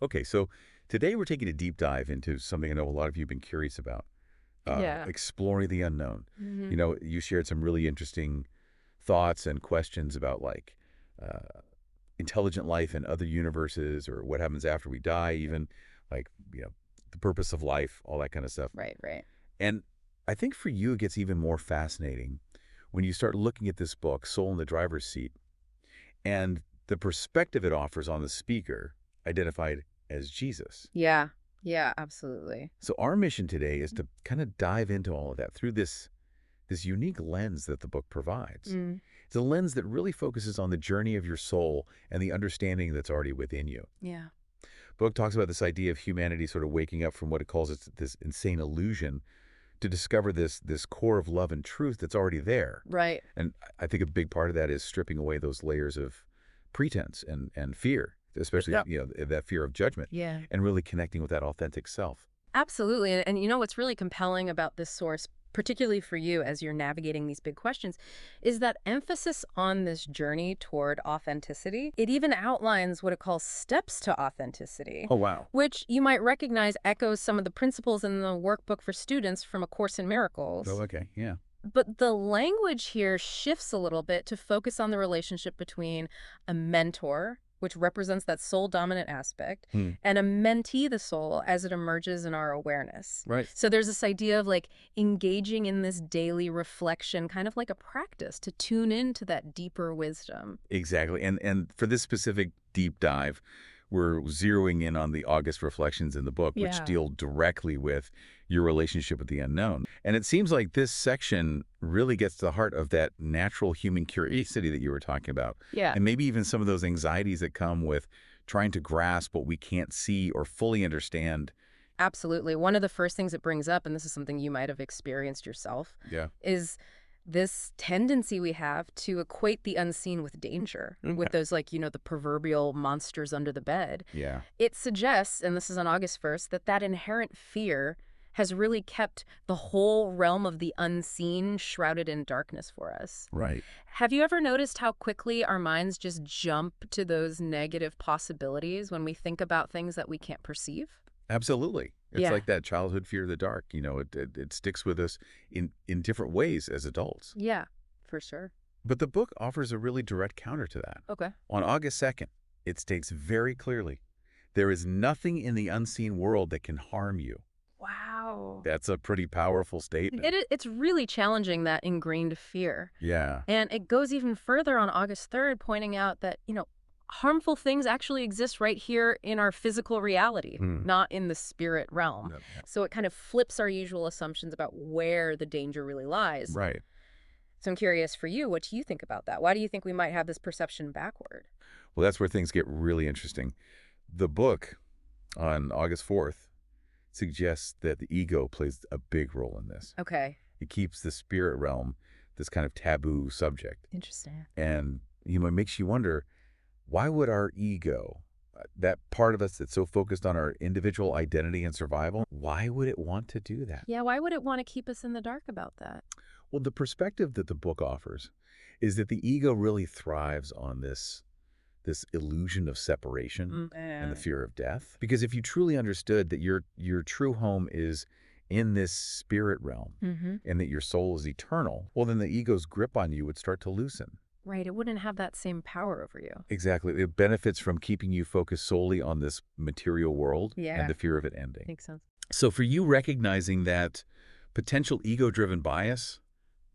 Okay, so today we're taking a deep dive into something I know a lot of you have been curious about, Yeah. exploring the unknown. hmm You know, you shared some really interesting thoughts and questions about uh, intelligent life in other universes or what happens after we die, even like, you know, the purpose of life, all that kind of stuff. Right, right. And I think for you, it gets even more fascinating when you start looking at this book, Soul in the Driver's Seat, and the perspective it offers on the speaker, identified as Jesus. Yeah. Yeah, absolutely. So our mission today is to kind of dive into all of that through this unique lens that the book provides. Mm, It's a lens that really focuses on the journey of your soul and the understanding that's already within you. yeah. The book talks about this idea of humanity sort of waking up from what it calls this insane illusion to discover this core of love and truth that's already there. Right. And I think a big part of that is stripping away those layers of pretense and fear, especially Yeah. that fear of judgment, Yeah. and really connecting with that authentic self. Absolutely. And you know what's really compelling about this source, particularly for you as you're navigating these big questions, is that emphasis on this journey toward authenticity. It even outlines what it calls steps to authenticity, Oh, wow. which you might recognize echoes some of the principles in the workbook for students from A Course in Oh, Miracles. okay. Yeah. But the language here shifts a little bit to focus on the relationship between a mentor, which represents that soul dominant aspect, Hmm. and a mentee, the soul, as it emerges in our awareness. Right. So there's this idea of like engaging in this daily reflection, kind of like a practice to tune into that deeper wisdom. Exactly. And for this specific deep dive, we're zeroing in on the August reflections in the book, which Yeah. deal directly with your relationship with the unknown. And it seems like this section really gets to the heart of that natural human curiosity that you were talking about. Yeah. And maybe even some of those anxieties that come with trying to grasp what we can't see or fully understand. Absolutely. One of the first things it brings up, and this is something you might have experienced yourself, Yeah. is this tendency we have to equate the unseen with danger, with Okay. those, like, the proverbial monsters under the bed. Yeah. It suggests, and this is on August 1st, that inherent fear has really kept the whole realm of the unseen shrouded in darkness for us. Right. Have you ever noticed how quickly our minds just jump to those negative possibilities when we think about things that we can't perceive? Absolutely. It's Yeah. like that childhood fear of the dark. You know, it sticks with us in different ways as adults. Yeah, for sure. But the book offers a really direct counter to that. Okay. On August 2nd, it states very clearly, there is nothing in the unseen world that can harm you. Wow. That's a pretty powerful statement. It's really challenging that ingrained fear. Yeah. And it goes even further on August 3rd, pointing out that, harmful things actually exist right here in our physical reality, Hmm. not in the spirit realm. Yep. So it kind of flips our usual assumptions about where the danger really lies. Right. So I'm curious for you, what do you think about that? Why do you think we might have this perception backward? Well, that's where things get really interesting. The book on August 4th suggests that the ego plays a big role in this. Okay. It keeps the spirit realm this kind of taboo subject. Interesting. And, it makes you wonder, why would our ego, that part of us that's so focused on our individual identity and survival, why would it want to do that? Yeah, why would it want to keep us in the dark about that? Well, the perspective that the book offers is that the ego really thrives on this illusion of separation and the fear of death. Because if you truly understood that your true home is in this spirit realm Mm-hmm. and that your soul is eternal, well, then the ego's grip on you would start to loosen. Right, it wouldn't have that same power over you. Exactly. It benefits from keeping you focused solely on this material world Yeah. and the fear of it ending. Makes sense. So for you, recognizing that potential ego-driven bias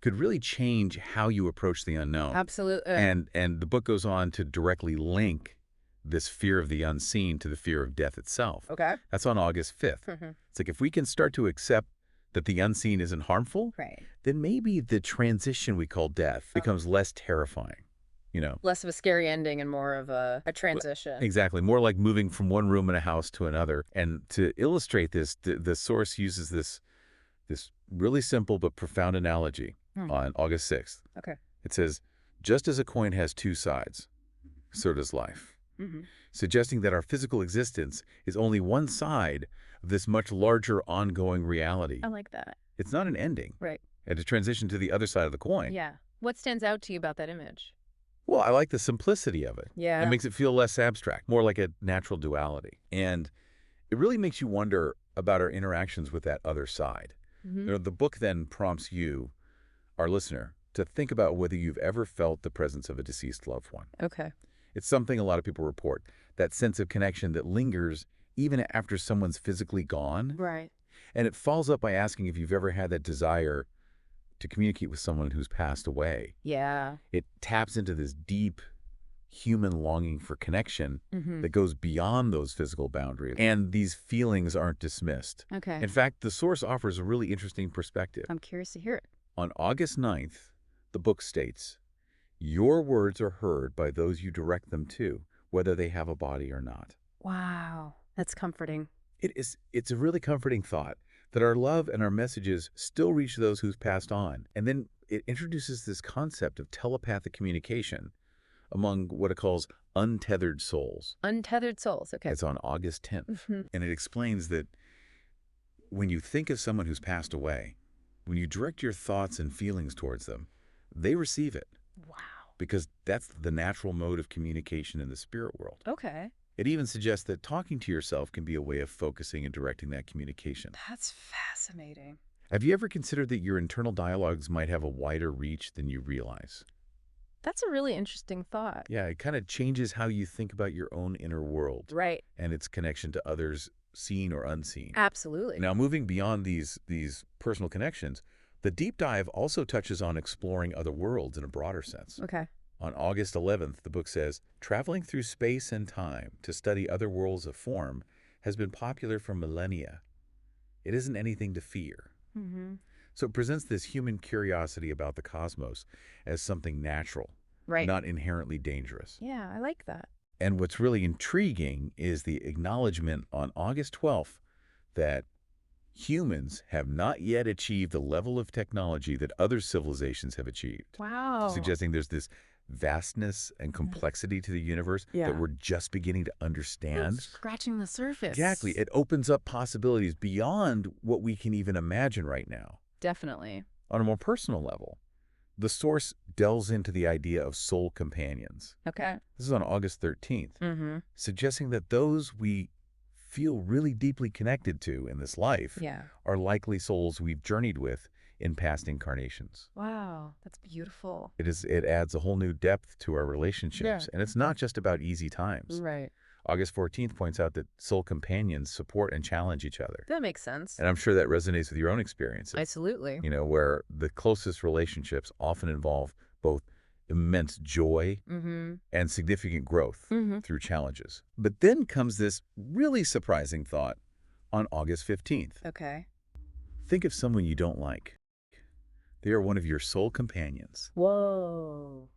could really change how you approach the unknown. Absolutely. And the book goes on to directly link this fear of the unseen to the fear of death itself. Okay. That's on August 5th. It's like if we can start to accept that the unseen isn't harmful, Right. then maybe the transition we call death becomes less terrifying. Less of a scary ending and more of a transition. Exactly. More like moving from one room in a house to another. And to illustrate this, the source uses this really simple but profound analogy on August 6th. Okay. It says, just as a coin has two sides, so does life. Mm-hmm. Suggesting that our physical existence is only one side of this much larger ongoing reality. I like that. It's not an ending. Right. And to transition to the other side of the coin. Yeah. What stands out to you about that image? Well, I like the simplicity of it. It Yeah. makes it feel less abstract, more like a natural duality. And it really makes you wonder about our interactions with that other side. Hmm. The book then prompts you, our listener, to think about whether you've ever felt the presence of a deceased loved one. Okay. It's something a lot of people report, that sense of connection that lingers even after someone's physically gone. Right. And it follows up by asking if you've ever had that desire to communicate with someone who's passed away. Yeah. It taps into this deep human longing for connection Hmm. that goes beyond those physical boundaries. And these feelings aren't dismissed. Okay. In fact, the source offers a really interesting perspective. I'm curious to hear it. On August 9th, the book states, "Your words are heard by those you direct them to, whether they have a body or not." Wow. That's comforting. It's a really comforting thought that our love and our messages still reach those who've passed on. And then it introduces this concept of telepathic communication among what it calls untethered souls. Untethered souls. Okay. It's on August 10th. Hmm. And it explains that when you think of someone who's passed away, when you direct your thoughts and feelings towards them, they receive it Wow. because that's the natural mode of communication in the spirit world. Okay. It even suggests that talking to yourself can be a way of focusing and directing that communication. That's fascinating. Have you ever considered that your internal dialogues might have a wider reach than you realize? That's a really interesting thought. Yeah, it kind of changes how you think about your own inner world Right. and its connection to others, seen or unseen. Absolutely. Now, moving beyond these personal connections, the deep dive also touches on exploring other worlds in a broader sense. Okay. On August 11th, the book says, "Traveling through space and time to study other worlds of form has been popular for millennia. It isn't anything to fear." Mm-hmm. So it presents this human curiosity about the cosmos as something natural, Right. not inherently dangerous. Yeah, I like that. And what's really intriguing is the acknowledgement on August 12th that humans have not yet achieved the level of technology that other civilizations have achieved, Wow. suggesting there's this vastness and complexity to the universe that we're just beginning to understand. Scratching the surface. Exactly. It opens up possibilities beyond what we can even imagine right now. Definitely. On a more personal level, the source delves into the idea of soul companions. Okay. This is on August 13th, Mm-hmm. suggesting that those we feel really deeply connected to in this life Yeah. are likely souls we've journeyed with in past incarnations. Wow. That's beautiful. It adds a whole new depth to our relationships, and it's not just about easy times. Right. August 14th points out that soul companions support and challenge each other. That makes sense. And I'm sure that resonates with your own experiences. Absolutely. Where the closest relationships often involve both immense joy Mm-hmm. and significant growth Mm-hmm. through challenges. But then comes this really surprising thought on August 15th. Okay. Think of someone you don't like. They are one of your soul companions. Whoa.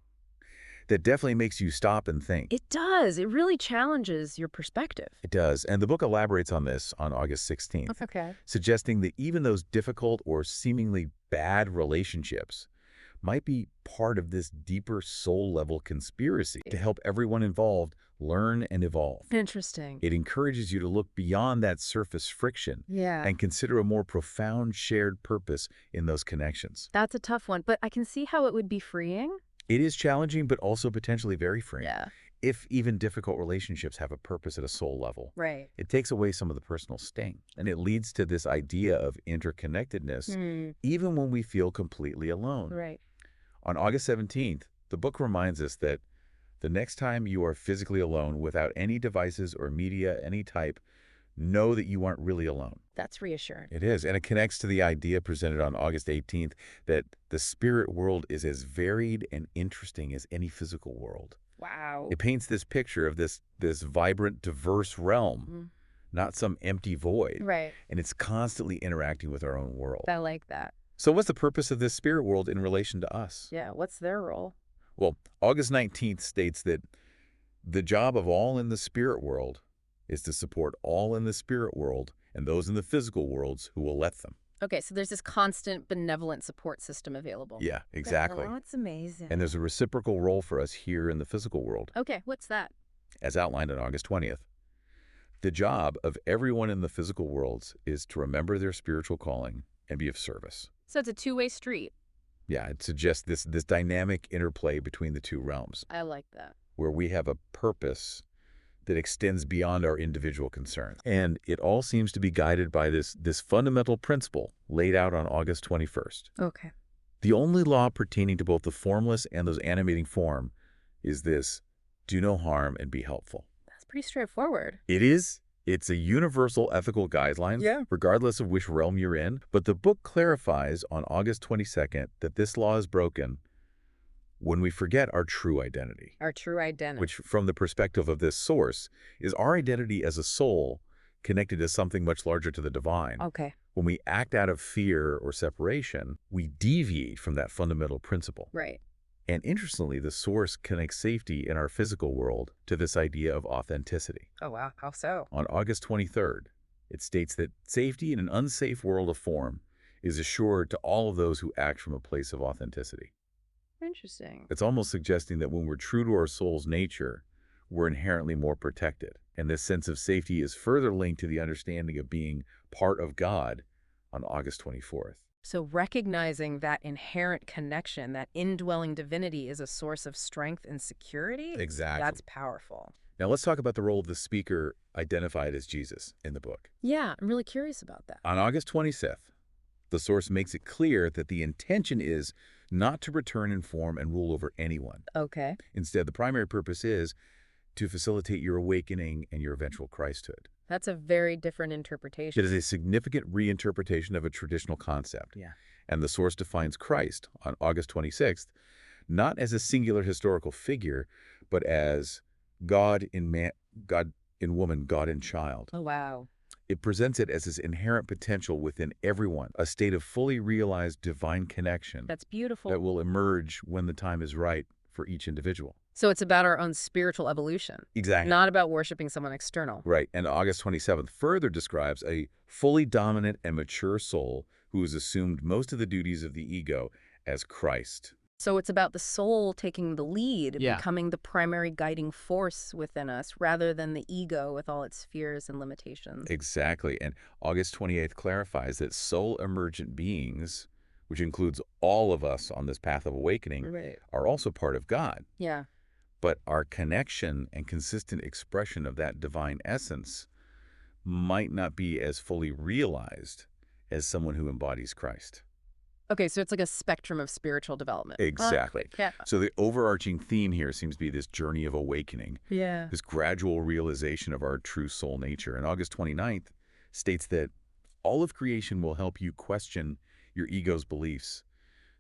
That definitely makes you stop and think. It does. It really challenges your perspective. It does. And the book elaborates on this on August 16th, Okay. suggesting that even those difficult or seemingly bad relationships might be part of this deeper soul-level conspiracy to help everyone involved learn and evolve. Interesting. It encourages you to look beyond that surface friction Yeah. and consider a more profound shared purpose in those connections. That's a tough one, but I can see how it would be freeing. It is challenging, but also potentially very freeing. Yeah. If even difficult relationships have a purpose at a soul level, Right. it takes away some of the personal sting, and it leads to this idea of interconnectedness, even when we feel completely alone. Right. On August 17th, the book reminds us that the next time you are physically alone without any devices or media, any type, know that you aren't really alone. That's reassuring. It is, and it connects to the idea presented on August 18th that the spirit world is as varied and interesting as any physical world. Wow. It paints this picture of this vibrant, diverse realm, not some empty void. Right. And it's constantly interacting with our own world. I like that. So what's the purpose of this spirit world in relation to us? Yeah. What's their role? Well, August 19th states that the job of all in the spirit world is to support all in the spirit world and those in the physical worlds who will let them. Okay, so there's this constant benevolent support system available. Yeah, exactly. Oh, it's amazing. And there's a reciprocal role for us here in the physical world, Okay, what's that? as outlined on August 20th. The job of everyone in the physical worlds is to remember their spiritual calling and be of service. So it's a two-way street. Yeah, it suggests this dynamic interplay between the two realms, I like that. where we have a purpose that extends beyond our individual concerns. And it all seems to be guided by this fundamental principle laid out on August 21st. Okay. The only law pertaining to both the formless and those animating form is this: do no harm and be helpful. That's pretty straightforward. It is. It's a universal ethical guideline, Yeah. regardless of which realm you're in. But the book clarifies on August 22nd that this law is broken when we forget our true identity, Our true identity. which, from the perspective of this source, is our identity as a soul connected to something much larger, to the divine. Okay. When we act out of fear or separation, we deviate from that fundamental principle. Right. And interestingly, the source connects safety in our physical world to this idea of authenticity. Oh, wow. How so? On August 23rd, it states that safety in an unsafe world of form is assured to all of those who act from a place of authenticity. Interesting. It's almost suggesting that when we're true to our soul's nature, we're inherently more protected. And this sense of safety is further linked to the understanding of being part of God on August 24th. So recognizing that inherent connection, that indwelling divinity, is a source of strength and security? Exactly. That's powerful. Now let's talk about the role of the speaker identified as Jesus in the book. Yeah, I'm really curious about that. On August 26th, the source makes it clear that the intention is not to return in form and rule over anyone. Okay. Instead, the primary purpose is to facilitate your awakening and your eventual Christhood. That's a very different interpretation. It is a significant reinterpretation of a traditional concept. Yeah. And the source defines Christ on August 26th not as a singular historical figure, but as God in man, God in woman, God in child. Oh, wow. It presents it as this inherent potential within everyone, a state of fully realized divine connection That's beautiful. that will emerge when the time is right for each individual. So it's about our own spiritual evolution. Exactly. Not about worshiping someone external. Right. And August 27th further describes a fully dominant and mature soul who has assumed most of the duties of the ego as Christ. So it's about the soul taking the lead, Yeah. becoming the primary guiding force within us, rather than the ego with all its fears and limitations. Exactly. And August 28th clarifies that soul emergent beings, which includes all of us on this path of awakening, Right. are also part of God. Yeah. But our connection and consistent expression of that divine essence might not be as fully realized as someone who embodies Christ. Okay, so it's like a spectrum of spiritual development. Exactly. Yeah. So the overarching theme here seems to be this journey of awakening, Yeah. this gradual realization of our true soul nature. And August 29th states that all of creation will help you question your ego's beliefs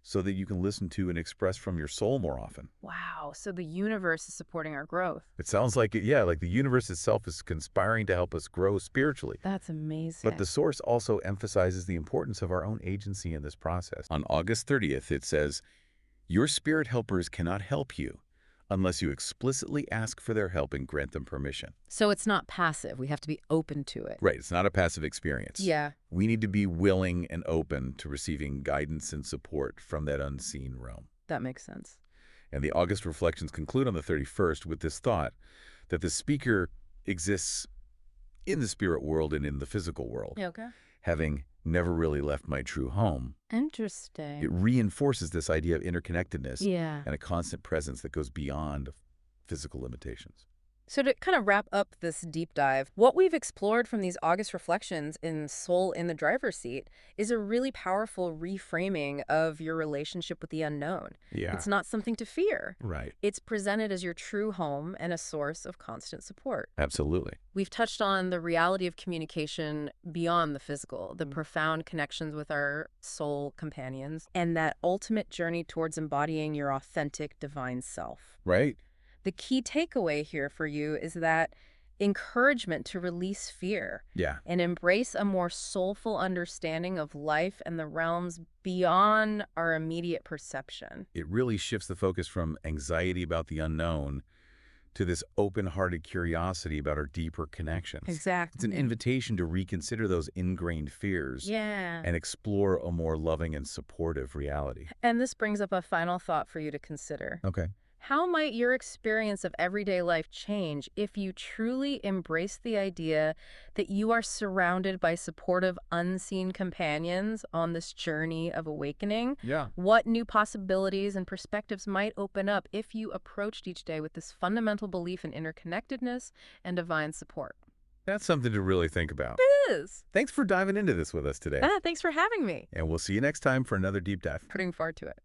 so that you can listen to and express from your soul more often. Wow. So the universe is supporting our growth. It sounds like, like the universe itself is conspiring to help us grow spiritually. That's amazing. But the source also emphasizes the importance of our own agency in this process. On August 30th, it says, "Your spirit helpers cannot help you unless you explicitly ask for their help and grant them permission." So it's not passive. We have to be open to it. Right. It's not a passive experience. Yeah. We need to be willing and open to receiving guidance and support from that unseen realm. That makes sense. And the August reflections conclude on the 31st with this thought that the speaker exists in the spirit world and in the physical world. Okay. Having never really left my true home, Interesting. it reinforces this idea of interconnectedness Yeah. and a constant presence that goes beyond physical limitations. So to kind of wrap up this deep dive, what we've explored from these August reflections in Soul in the Driver's Seat is a really powerful reframing of your relationship with the unknown. Yeah. It's not something to fear. Right. It's presented as your true home and a source of constant support. Absolutely. We've touched on the reality of communication beyond the physical, the profound connections with our soul companions, and that ultimate journey towards embodying your authentic divine self. Right. The key takeaway here for you is that encouragement to release fear Yeah. and embrace a more soulful understanding of life and the realms beyond our immediate perception. It really shifts the focus from anxiety about the unknown to this open-hearted curiosity about our deeper connections. Exactly. It's an invitation to reconsider those ingrained fears Yeah. and explore a more loving and supportive reality. And this brings up a final thought for you to consider. Okay. How might your experience of everyday life change if you truly embrace the idea that you are surrounded by supportive, unseen companions on this journey of awakening? Yeah. What new possibilities and perspectives might open up if you approached each day with this fundamental belief in interconnectedness and divine support? That's something to really think about. It is. Thanks for diving into this with us today. Thanks for having me. And we'll see you next time for another deep dive. Putting forward to it.